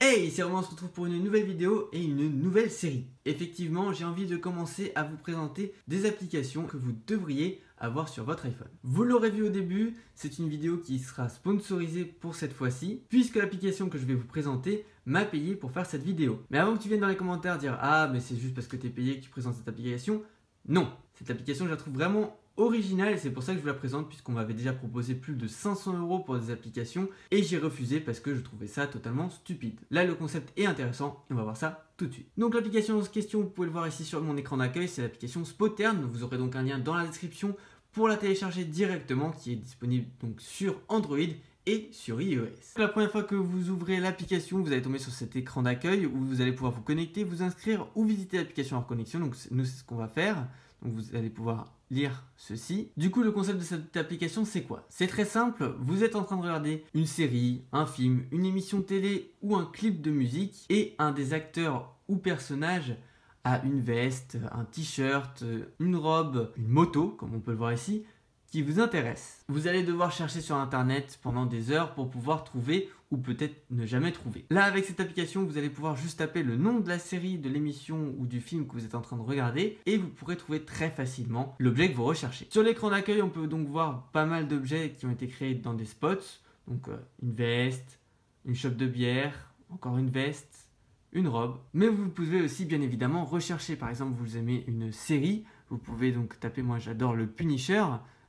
Hey, c'est Romain, on se retrouve pour une nouvelle vidéo et une nouvelle série. Effectivement, j'ai envie de commencer à vous présenter des applications que vous devriez avoir sur votre iPhone. Vous l'aurez vu au début, c'est une vidéo qui sera sponsorisée pour cette fois-ci, puisque l'application que je vais vous présenter m'a payé pour faire cette vidéo. Mais avant que tu viennes dans les commentaires dire « Ah, mais c'est juste parce que tu es payé que tu présentes cette application », non, cette application je la trouve vraiment originale et c'est pour ça que je vous la présente, puisqu'on m'avait déjà proposé plus de 500 € pour des applications et j'ai refusé parce que je trouvais ça totalement stupide. Là le concept est intéressant et on va voir ça tout de suite. Donc l'application en question, vous pouvez le voir ici sur mon écran d'accueil, c'est l'application Spotern. Vous aurez donc un lien dans la description pour la télécharger directement, qui est disponible donc sur Android et sur iOS. La première fois que vous ouvrez l'application, vous allez tomber sur cet écran d'accueil où vous allez pouvoir vous connecter, vous inscrire ou visiter l'application hors connexion. Donc nous c'est ce qu'on va faire. Donc vous allez pouvoir lire ceci. Du coup, le concept de cette application, c'est quoi? C'est très simple. Vous êtes en train de regarder une série, un film, une émission télé ou un clip de musique et un des acteurs ou personnages a une veste, un t-shirt, une robe, une moto, comme on peut le voir ici, qui vous intéresse. Vous allez devoir chercher sur internet pendant des heures pour pouvoir trouver ou peut-être ne jamais trouver. Là, avec cette application, vous allez pouvoir juste taper le nom de la série, de l'émission ou du film que vous êtes en train de regarder et vous pourrez trouver très facilement l'objet que vous recherchez. Sur l'écran d'accueil, on peut donc voir pas mal d'objets qui ont été créés dans des spots. Donc une veste, une chope de bière, encore une veste, une robe. Mais vous pouvez aussi bien évidemment rechercher. Par exemple, vous aimez une série, vous pouvez donc taper, moi j'adore le Punisher.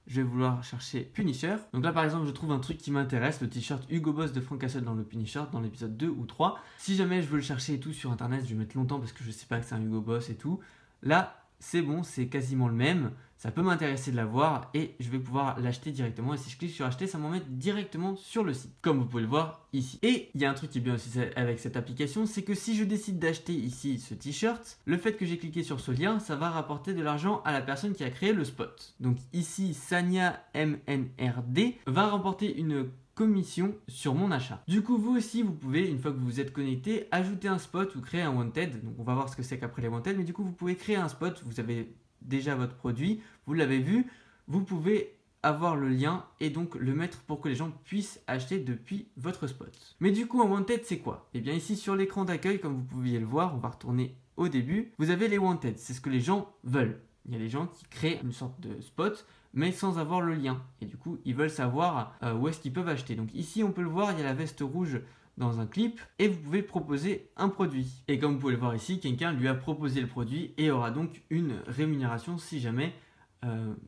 Je vais vouloir chercher Punisher. Donc là par exemple je trouve un truc qui m'intéresse, le t-shirt Hugo Boss de Frank Castle dans le Punisher, dans l'épisode 2 ou 3. Si jamais je veux le chercher et tout sur internet, je vais mettre longtemps parce que je sais pas que c'est un Hugo Boss et tout. Là c'est bon, c'est quasiment le même. Ça peut m'intéresser de l'avoir et je vais pouvoir l'acheter directement. Et si je clique sur acheter, ça m'emmène directement sur le site, comme vous pouvez le voir ici. Et il y a un truc qui est bien aussi avec cette application, c'est que si je décide d'acheter ici ce t-shirt, le fait que j'ai cliqué sur ce lien, ça va rapporter de l'argent à la personne qui a créé le spot. Donc ici, Sania MNRD va remporter une commission sur mon achat. Du coup, vous aussi, vous pouvez, une fois que vous vous êtes connecté, ajouter un spot ou créer un wanted. Donc on va voir ce que c'est qu'après les wanted, mais du coup, vous pouvez créer un spot. Vous avez déjà votre produit, vous l'avez vu, vous pouvez avoir le lien et donc le mettre pour que les gens puissent acheter depuis votre spot. Mais du coup, un wanted, c'est quoi? Et bien ici sur l'écran d'accueil, comme vous pouviez le voir, on va retourner au début, vous avez les wanted, c'est ce que les gens veulent. Il y a des gens qui créent une sorte de spot mais sans avoir le lien et du coup ils veulent savoir où est-ce qu'ils peuvent acheter. Donc ici on peut le voir, il y a la veste rouge dans un clip et vous pouvez proposer un produit. Et comme vous pouvez le voir ici, quelqu'un lui a proposé le produit et aura donc une rémunération si jamais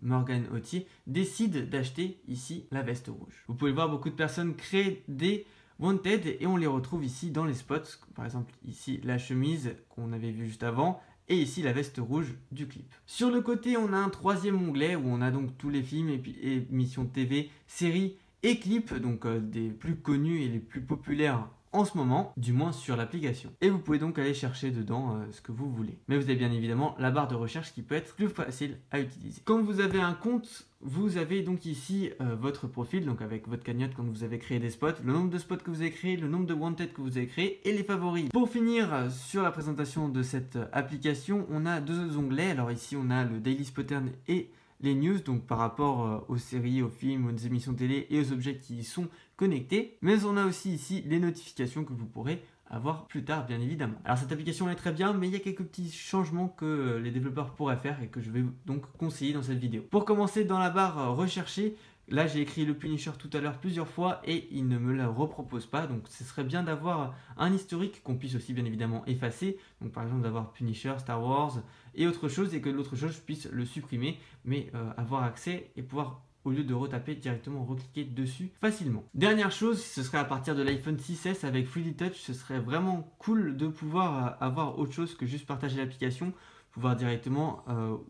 Morgan Autier décide d'acheter ici la veste rouge. Vous pouvez le voir, beaucoup de personnes créent des wanted et on les retrouve ici dans les spots. Par exemple ici la chemise qu'on avait vue juste avant et ici la veste rouge du clip. Sur le côté, on a un troisième onglet où on a donc tous les films et puis émissions de TV, séries et clips, donc des plus connus et les plus populaires en ce moment, du moins sur l'application. Et vous pouvez donc aller chercher dedans ce que vous voulez. Mais vous avez bien évidemment la barre de recherche qui peut être plus facile à utiliser. Quand vous avez un compte, vous avez donc ici votre profil, donc avec votre cagnotte quand vous avez créé des spots, le nombre de spots que vous avez créé, le nombre de wanted que vous avez créé et les favoris. Pour finir sur la présentation de cette application, on a deux onglets. Alors ici on a le Daily Spotern et les news, donc par rapport aux séries, aux films, aux émissions télé et aux objets qui y sont connectés. Mais on a aussi ici les notifications que vous pourrez avoir plus tard bien évidemment. Alors cette application est très bien, mais il y a quelques petits changements que les développeurs pourraient faire et que je vais donc conseiller dans cette vidéo. Pour commencer, dans la barre rechercher, là j'ai écrit le Punisher tout à l'heure plusieurs fois et il ne me le repropose pas, donc ce serait bien d'avoir un historique qu'on puisse aussi bien évidemment effacer, donc par exemple d'avoir Punisher, Star Wars et autre chose, et que l'autre chose je puisse le supprimer, mais avoir accès et pouvoir, au lieu de retaper, directement recliquer dessus facilement. Dernière chose, ce serait à partir de l'iPhone 6S avec 3D Touch, ce serait vraiment cool de pouvoir avoir autre chose que juste partager l'application, pouvoir directement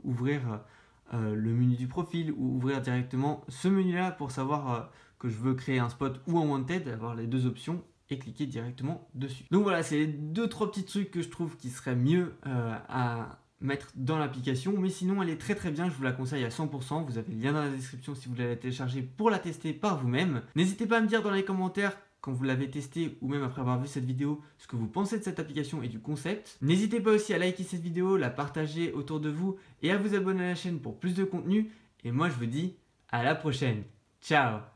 ouvrir le menu du profil ou ouvrir directement ce menu là pour savoir que je veux créer un spot ou un wanted, avoir les deux options et cliquer directement dessus. Donc voilà, c'est les 2-3 petits trucs que je trouve qui seraient mieux à mettre dans l'application, mais sinon elle est très bien, je vous la conseille à 100%, vous avez le lien dans la description si vous voulez la télécharger pour la tester par vous-même. N'hésitez pas à me dire dans les commentaires quand vous l'avez testé ou même après avoir vu cette vidéo ce que vous pensez de cette application et du concept. N'hésitez pas aussi à liker cette vidéo, la partager autour de vous et à vous abonner à la chaîne pour plus de contenu, et moi je vous dis à la prochaine. Ciao!